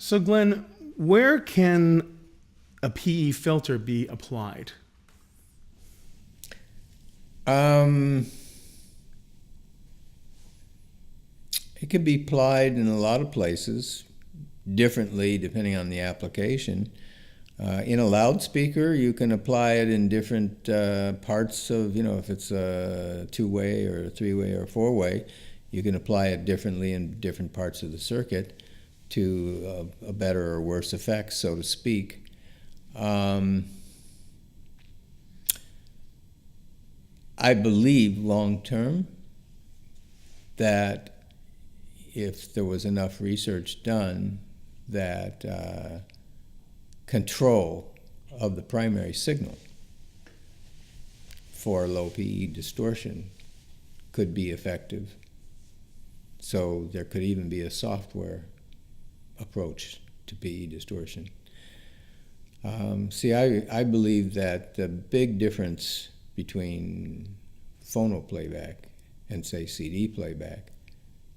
So, Glenn, where can a PE filter be applied? Um, it can be applied in a lot of places, differently depending on the application. In a loudspeaker, you can apply it in different parts of, if it's a two-way or a three-way or a four-way, you can apply it differently in different parts of the circuit to a better or worse effect, so to speak. I believe long-term that if there was enough research done that control of the primary signal for low PE distortion could be effective. So there could even be a software approach to PE distortion. I believe that the big difference between phono playback and, say, CD playback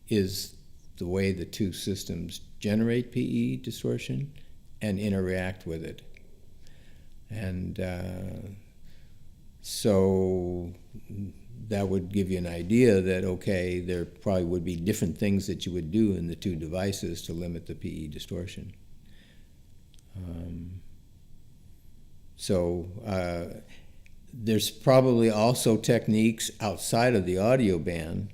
is the way the two systems generate PE distortion and interact with it. And so that would give you an idea that, okay, there probably would be different things that you would do in the two devices to limit the PE distortion. There's probably also techniques outside of the audio band.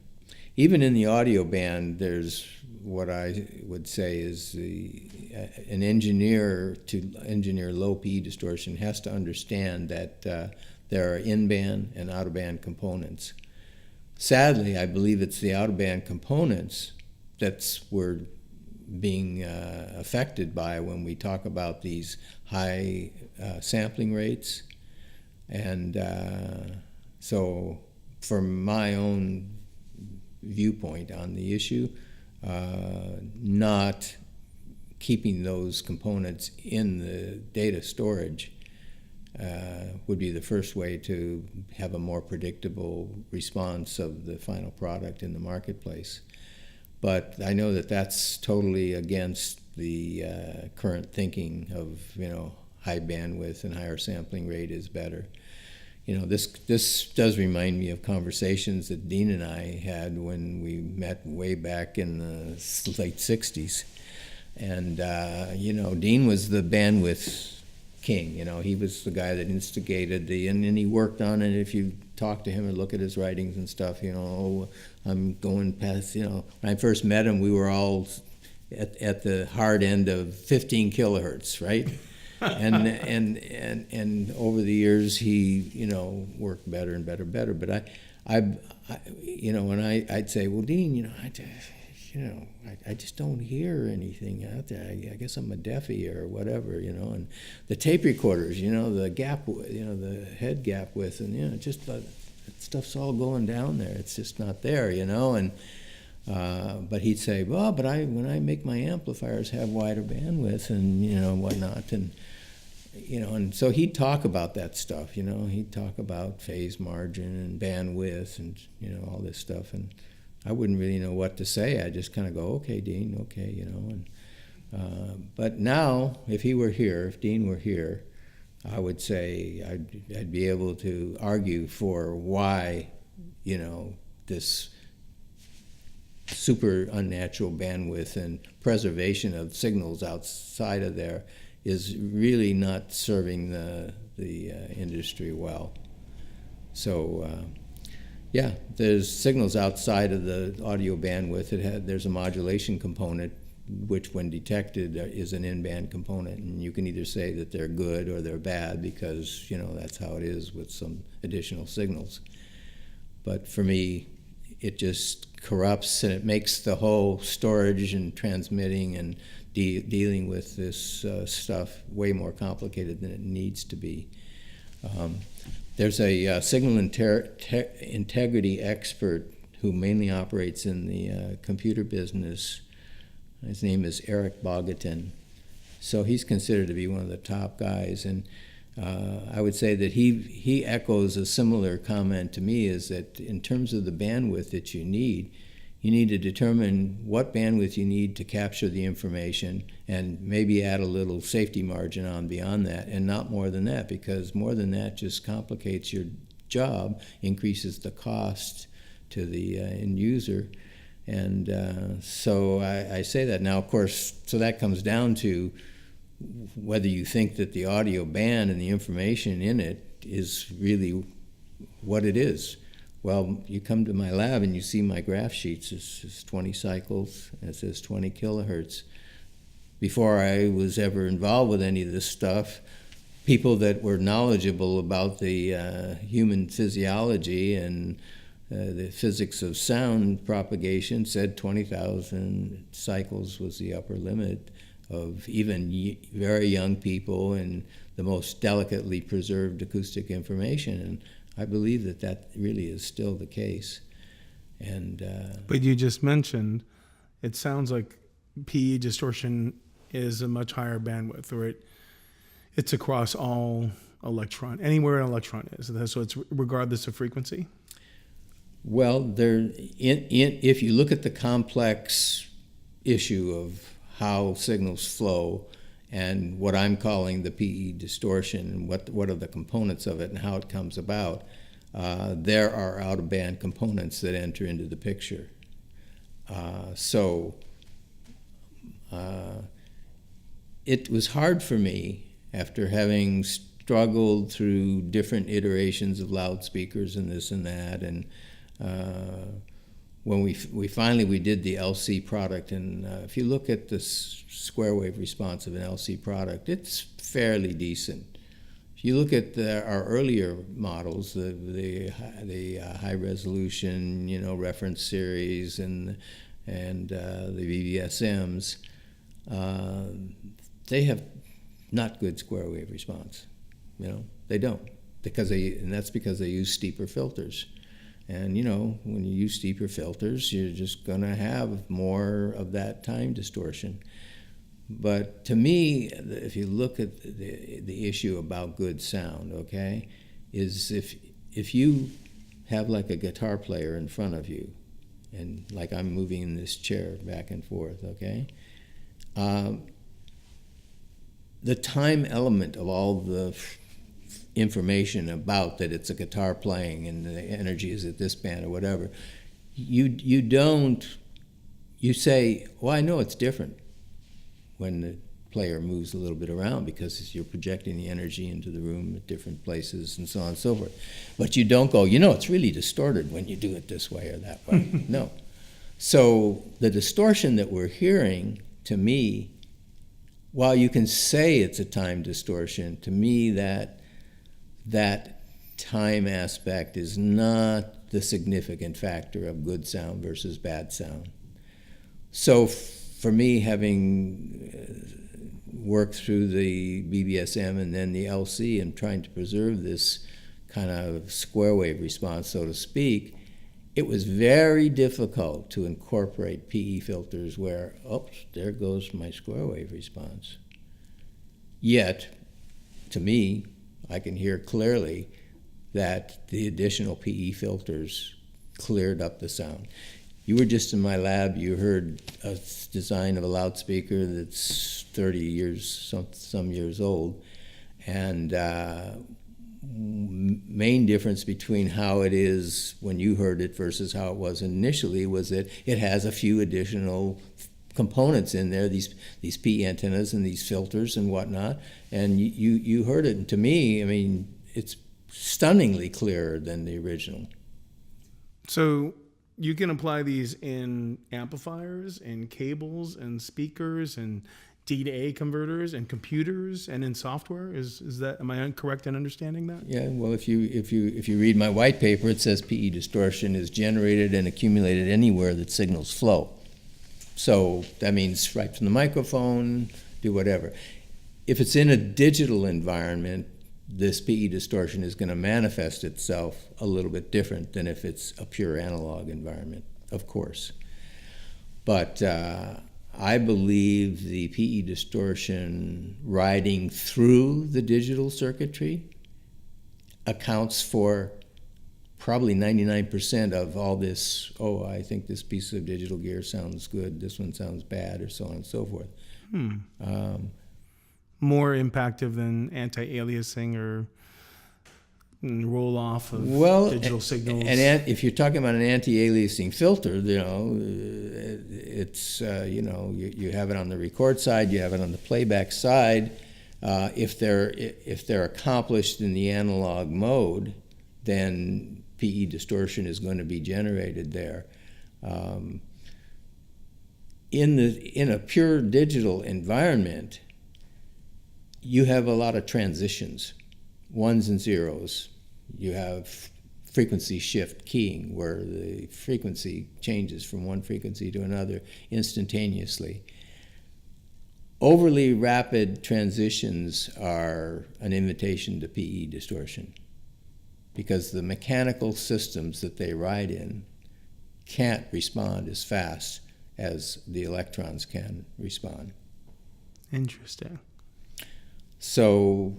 Even in the audio band, there's what I would say is an engineer to engineer low PE distortion has to understand that there are in-band and out-of-band components. Sadly, I believe it's the out-of-band components that we're being affected by when we talk about these high sampling rates. And so from my own viewpoint on the issue, not keeping those components in the data storage would be the first way to have a more predictable response of the final product in the marketplace. But I know that that's totally against the current thinking of, high bandwidth and higher sampling rate is better. This does remind me of conversations that Dean and I had when we met way back in the late 60s. And, Dean was the bandwidth king. He was the guy that instigated and he worked on it. If you talk to him and look at his writings and stuff, I'm going past, when I first met him, we were all at the hard end of 15 kilohertz, right? and over the years he worked better and better. But I'd say, well, Dean, I just don't hear anything out there. I guess I'm a deafie or whatever, and the tape recorders, the gap, the head gap width, and just that stuff's all going down there. It's just not there, and. But he'd say, well, but when I make my amplifiers have wider bandwidth and whatnot, and so he'd talk about that stuff. He'd talk about phase margin and bandwidth and all this stuff, and I wouldn't really know what to say. I just kind of go, okay, Dean, okay, but now if Dean were here, I would say I'd be able to argue for why this super unnatural bandwidth and preservation of signals outside of there is really not serving the industry well. So there's signals outside of the audio bandwidth. There's a modulation component which when detected is an in-band component, and you can either say that they're good or they're bad because that's how it is with some additional signals. But for me, it just corrupts and it makes the whole storage and transmitting and dealing with this stuff way more complicated than it needs to be. There's a signal integrity expert who mainly operates in the computer business. His name is Eric Bogatin. So he's considered to be one of the top guys, and I would say that he echoes a similar comment to me, is that in terms of the bandwidth that you need, You need to determine what bandwidth you need to capture the information and maybe add a little safety margin on beyond that, and not more than that, because more than that just complicates your job, increases the cost to the end user. And so I say that. Now, of course, so that comes down to whether you think that the audio band and the information in it is really what it is. Well, you come to my lab and you see my graph sheets. It's 20 cycles, and it says 20 kilohertz. Before I was ever involved with any of this stuff, people that were knowledgeable about the human physiology and the physics of sound propagation said 20,000 cycles was the upper limit of even very young people and the most delicately preserved acoustic information. And I believe that that really is still the case. And But you just mentioned, it sounds like PE distortion is a much higher bandwidth, or it's across all electron, anywhere an electron is. So it's regardless of frequency? Well, if you look at the complex issue of how signals flow and what I'm calling the PE distortion and what are the components of it and how it comes about, there are out-of-band components that enter into the picture. It was hard for me, after having struggled through different iterations of loudspeakers and this and that, and when we finally did the LC product, and if you look at the square wave response of an LC product, it's fairly decent. If you look at our earlier models, the high resolution, reference series and the VVSMs, they have not good square wave response. They don't, and that's because they use steeper filters. And when you use steeper filters, you're just going to have more of that time distortion. But to me, if you look at the issue about good sound, okay, is if you have like a guitar player in front of you, and like I'm moving this chair back and forth, okay, the time element of all the information about that it's a guitar playing and the energy is at this band or whatever, you say, well, I know it's different when the player moves a little bit around because you're projecting the energy into the room at different places and so on and so forth. But you don't go, it's really distorted when you do it this way or that way. No. So the distortion that we're hearing, to me, while you can say it's a time distortion, to me that time aspect is not the significant factor of good sound versus bad sound. So for me, having worked through the BBSM and then the LC and trying to preserve this kind of square wave response, so to speak, it was very difficult to incorporate PE filters where, oops, there goes my square wave response. Yet, to me, I can hear clearly that the additional PE filters cleared up the sound. You were just in my lab, you heard a design of a loudspeaker that's 30 years, some years old, and main difference between how it is when you heard it versus how it was initially was that it has a few additional components in there, these PE antennas and these filters and whatnot, and you heard it. And to me, it's stunningly clearer than the original. So you can apply these in amplifiers, in cables, and speakers, and D to A converters, and computers, and in software. Am I correct in understanding that? Yeah. Well, if you read my white paper, it says PE distortion is generated and accumulated anywhere that signals flow. So that means right from the microphone, do whatever. If it's in a digital environment, this PE distortion is going to manifest itself a little bit different than if it's a pure analog environment, of course. But I believe the PE distortion riding through the digital circuitry accounts for probably 99% of all this, oh, I think this piece of digital gear sounds good, this one sounds bad, or so on and so forth. More impactful than anti-aliasing or roll-off of digital signals. And if you're talking about an anti-aliasing filter, it's you have it on the record side, you have it on the playback side. If they're accomplished in the analog mode, then PE distortion is going to be generated there. In a pure digital environment, you have a lot of transitions, ones and zeros. You have frequency shift keying, where the frequency changes from one frequency to another instantaneously. Overly rapid transitions are an invitation to PE distortion, because the mechanical systems that they ride in can't respond as fast as the electrons can respond. Interesting. So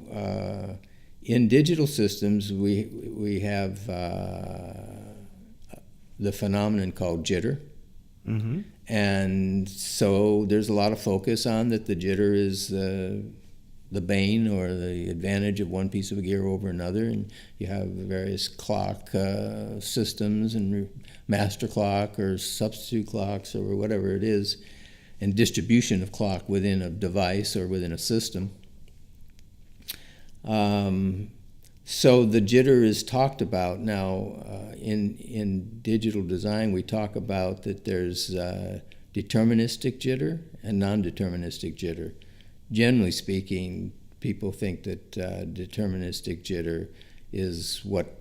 in digital systems, we have the phenomenon called jitter. Mm-hmm. And so there's a lot of focus on that the jitter is the bane or the advantage of one piece of gear over another, and you have various clock systems and master clock or substitute clocks or whatever it is, and distribution of clock within a device or within a system. So the jitter is talked about now in digital design. We talk about that there's deterministic jitter and non-deterministic jitter. Generally speaking, people think that deterministic jitter is what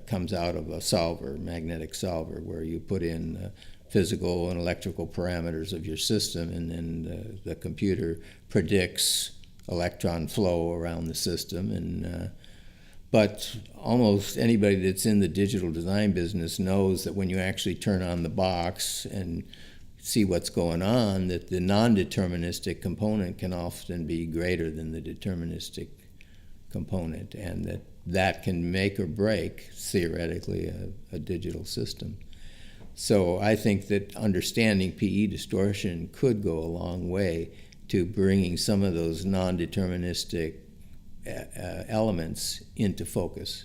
comes out of a solver, magnetic solver, where you put in physical and electrical parameters of your system, and then the computer predicts electron flow around the system. And but almost anybody that's in the digital design business knows that when you actually turn on the box and see what's going on, that the non-deterministic component can often be greater than the deterministic component, and that can make or break, theoretically, a digital system. So I think that understanding PE distortion could go a long way to bringing some of those non-deterministic elements into focus.